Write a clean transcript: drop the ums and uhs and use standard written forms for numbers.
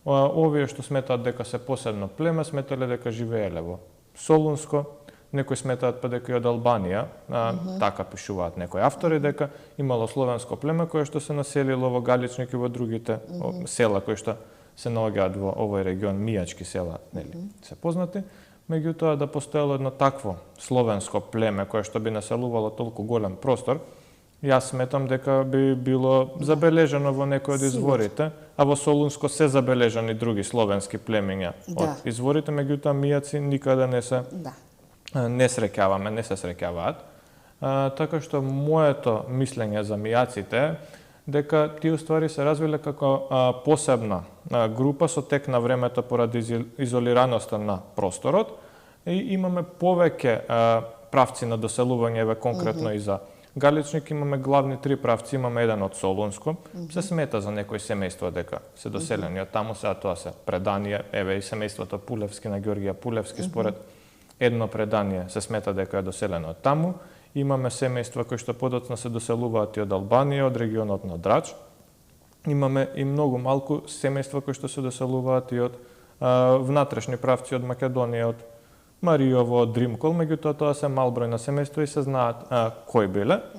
Овие што сметаат дека се посебно племе, сметале дека живееле во Солунско, некои сметаат па дека и од Албанија, така пишуваат некои автори, дека имало словенско племе кое што се населило во Галичник и во другите села кои што се наоѓаат во овој регион, мијачки села, нели, се познати. Меѓутоа да постоело едно такво словенско племе кое што би населувало толку голем простор, јас сметам дека би било забележано во некои од изворите, а во Солунско се забележани други словенски племиња од изворите, меѓутоа мијаци никаде не се не се среќаваат. Така што моето мислење за мијаците е дека тие уствари се развиле како посебна група со тек на времето поради изолираноста на просторот и имаме повеќе правци на доселување, еве конкретно и за Галичник имаме главни 3 правци, имаме еден од Солунско, се смета за некои семејства дека се доселени од таму, сега тоа се преданија, еве и семејството Пулевски на Ѓоргија Пулевски според едно предание се смета дека е доселено од таму. Имаме семејства кои што подоцна се доселуваат и од Албанија, од регионот на Драч. Имаме и многу малку семејства кои што се доселуваат и од внатрешни правци од Македонија, од Маријово, од Дримкол, меѓутоа тоа се мал број на семејства и се знаат кои биле.